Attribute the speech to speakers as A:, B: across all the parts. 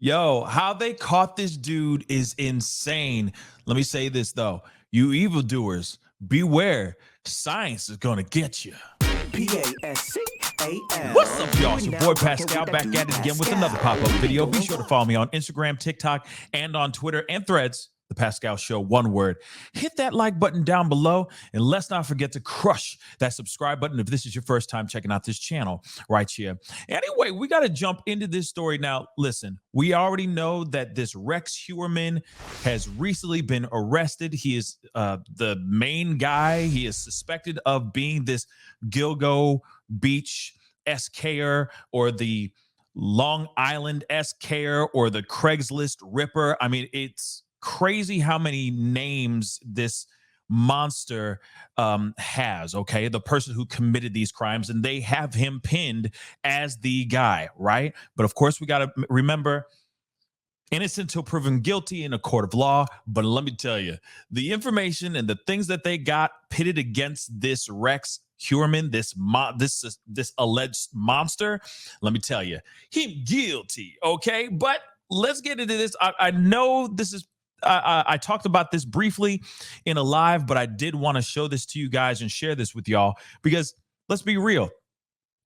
A: Yo, how they caught this dude is insane. Let me say this though. You evildoers, beware. Science is gonna get you.
B: Pascal.
A: What's up, y'all? It's your boy Pascal back at it again with another pop-up video. Be sure to follow me on Instagram, TikTok, and on Twitter and Threads. The Pascal Show, one word. Hit that like button down below, and let's not forget to crush that subscribe button if this is your first time checking out this channel right here. Anyway, we got to jump into this story now. Listen, we already know that this Rex Heuermann has recently been arrested. He is the main guy. He is suspected of being this Gilgo Beach SKer or the Long Island SKer or the Craigslist Ripper. I mean, it's crazy how many names this monster has. Okay, the person who committed these crimes, and they have him pinned as the guy, right? But of course, we got to remember, innocent until proven guilty in a court of law. But let me tell you, the information and the things that they got pitted against this Rex Heuermann, this alleged monster, let me tell you, him guilty. Okay, but let's get into this. I know this is. I talked about this briefly in a live, but I did want to show this to you guys and share this with y'all because let's be real.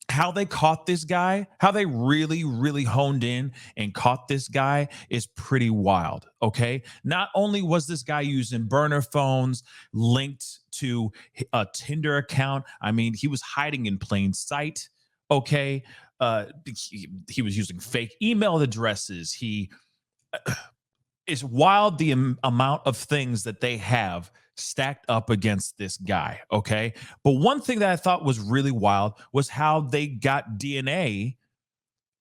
A: How they caught this guy, how they really honed in and caught this guy is pretty wild, okay? Not only was this guy using burner phones linked to a Tinder account, I mean, he was hiding in plain sight, okay? He was using fake email addresses. It's wild the amount of things that they have stacked up against this guy, okay? But one thing that I thought was really wild was how they got DNA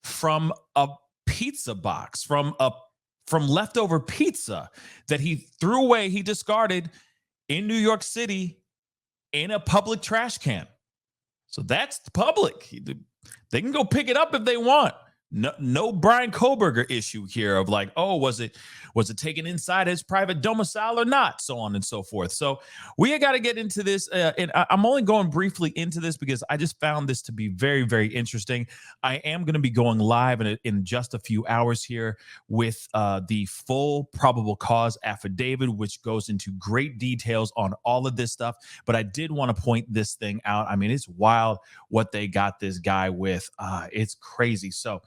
A: from a pizza box, from leftover pizza that he threw away, he discarded in New York City in a public trash can. So that's public. They can go pick it up if they want. No Brian Koberger issue here of like, oh, was it taken inside his private domicile or not, so on and so forth. So we got to get into this, and I'm only going briefly into this because I just found this to be very interesting. I am going to be going live in just a few hours here with the full probable cause affidavit, which goes into great details on all of this stuff. But I did want to point this thing out. I mean, it's wild what they got this guy with. It's crazy. So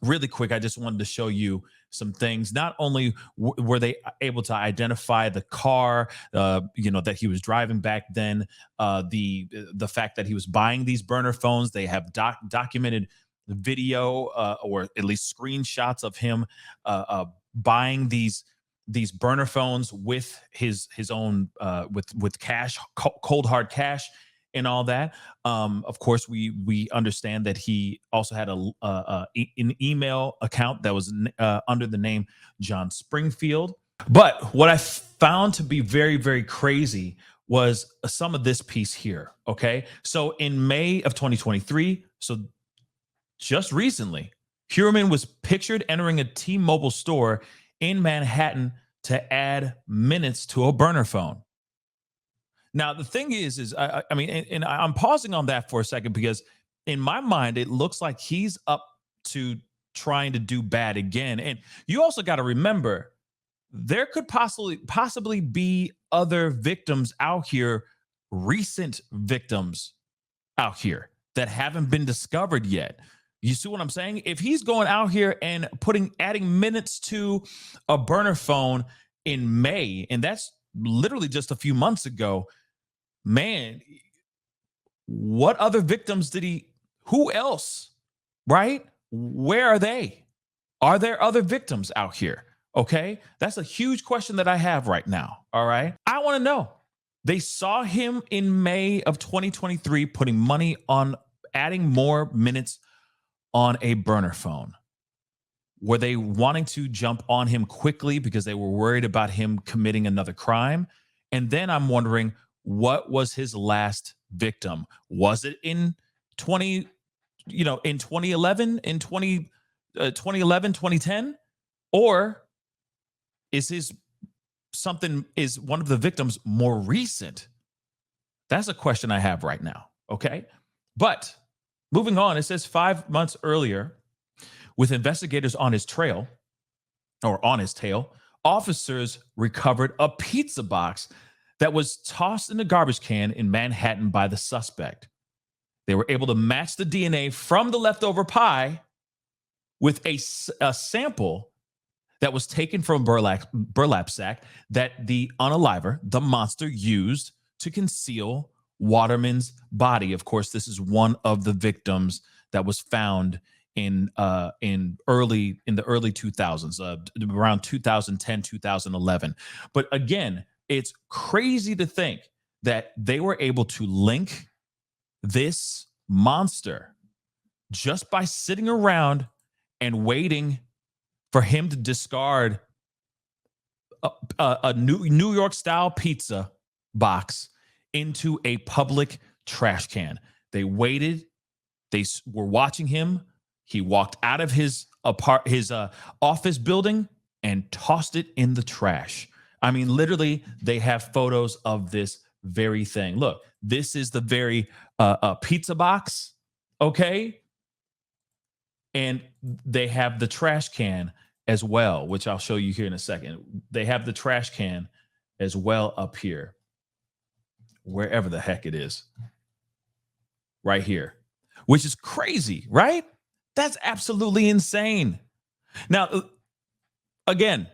A: really quick, I just wanted to show you some things. Not only were they able to identify the car, that he was driving back then, the fact that he was buying these burner phones, they have documented the video or at least screenshots of him buying these burner phones with his own with cash, cold hard cash, and all that. Of course, we understand that he also had an email account that was under the name John Springfield. But what I found to be very crazy was some of this piece here. Okay, so in May of 2023, so just recently, Heuermann was pictured entering a T-Mobile store in Manhattan to add minutes to a burner phone. Now, the thing is I mean, and I'm pausing on that for a second because in my mind, it looks like he's up to trying to do bad again. And you also got to remember, there could possibly be other victims out here, recent victims out here that haven't been discovered yet. You see what I'm saying? If he's going out here and adding minutes to a burner phone in May, and that's literally just a few months ago, man, what other victims who else, right? Where are they? Are there other victims out here? Okay, that's a huge question that I have right now. All right, I want to know. They saw him in May of 2023 putting money on adding more minutes on a burner phone. Were they wanting to jump on him quickly because they were worried about him committing another crime? And then I'm wondering, what was his last victim? Was it in 2011, in 2011, 2010? Or is one of the victims more recent? That's a question I have right now. Okay. But moving on, it says 5 months earlier, With investigators on his trail, or on his tail, officers recovered a pizza box that was tossed in a garbage can in Manhattan by the suspect. They were able to match the DNA from the leftover pie with a sample that was taken from a burlap sack that the unaliver, the monster, used to conceal Waterman's body. Of course, this is one of the victims that was found in the early 2000s, around 2010, 2011. But again, it's crazy to think that they were able to link this monster just by sitting around and waiting for him to discard a New York style pizza box into a public trash can. They waited. They were watching him. He walked out of his office building and tossed it in the trash. I mean, literally, they have photos of this very thing. Look, this is the very pizza box, okay? And they have the trash can as well, which I'll show you here in a second. They have the trash can as well up here, wherever the heck it is, right here, which is crazy, right? That's absolutely insane. Now, again,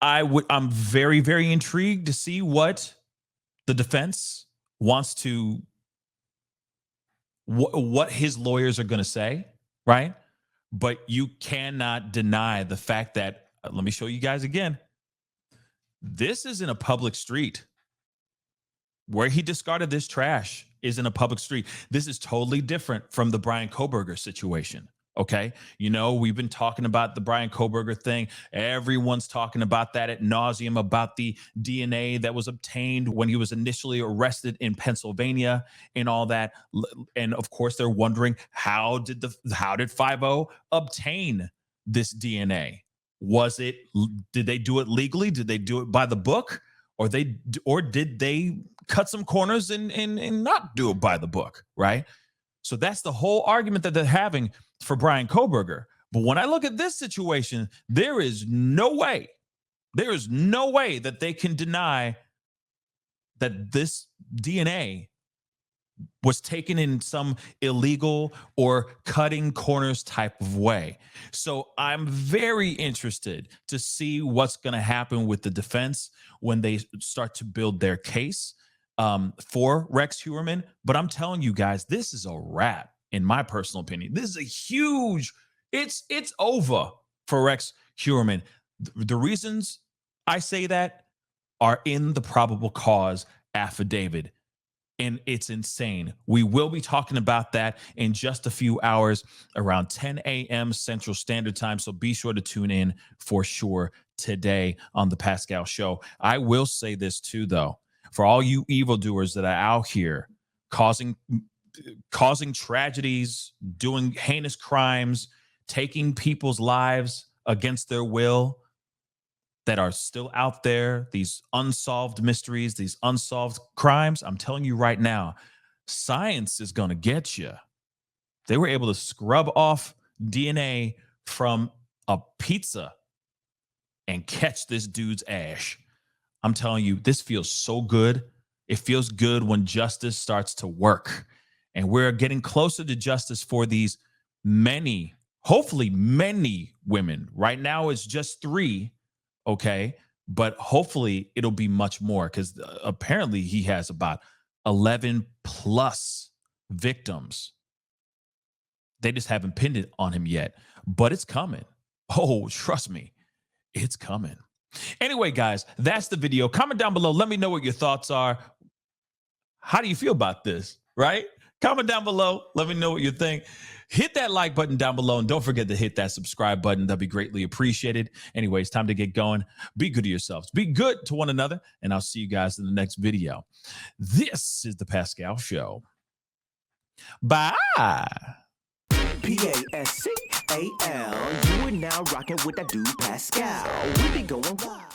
A: I'm very, very intrigued to see what the defense wants to, what his lawyers are going to say, right? But you cannot deny the fact that, let me show you guys again. This is in a public street. Where he discarded this trash is in a public street. This is totally different from the Brian Kohberger situation. Okay. You know, we've been talking about the Brian Kohberger thing. Everyone's talking about that ad nauseum, about the DNA that was obtained when he was initially arrested in Pennsylvania and all that. And of course, they're wondering, how did 5-0 obtain this DNA? Did they do it legally? Did they do it by the book? Or did they cut some corners and not do it by the book, right? So that's the whole argument that they're having for Brian Kohberger. But when I look at this situation, there is no way that they can deny that this DNA was taken in some illegal or cutting corners type of way. So I'm very interested to see what's going to happen with the defense when they start to build their case for Rex Heuermann. But I'm telling you guys, this is a wrap, in my personal opinion. This is a huge, it's over for Rex Heuermann. The reasons I say that are in the probable cause affidavit. And it's insane. We will be talking about that in just a few hours around 10 a.m. Central Standard Time. So be sure to tune in for sure today on The Pascal Show. I will say this too, though, for all you evildoers that are out here causing tragedies, doing heinous crimes, taking people's lives against their will, that are still out there, these unsolved mysteries, these unsolved crimes, I'm telling you right now, science is going to get you. They were able to scrub off DNA from a pizza and catch this dude's ash. I'm telling you, this feels so good. It feels good when justice starts to work. And we're getting closer to justice for these hopefully many women. Right now, it's just 3. Okay, but hopefully it'll be much more, because apparently he has about 11 plus victims. They just haven't pinned it on him yet, but it's coming. Oh, trust me, it's coming. Anyway, guys, that's the video. Comment down below. Let me know what your thoughts are. How do you feel about this, right? Comment down below. Let me know what you think. Hit that like button down below, and don't forget to hit that subscribe button. That'd be greatly appreciated. Anyways, time to get going. Be good to yourselves. Be good to one another, and I'll see you guys in the next video. This is The Pascal Show. Bye.
B: Pascal. You are now rocking with that dude Pascal. We be going wild.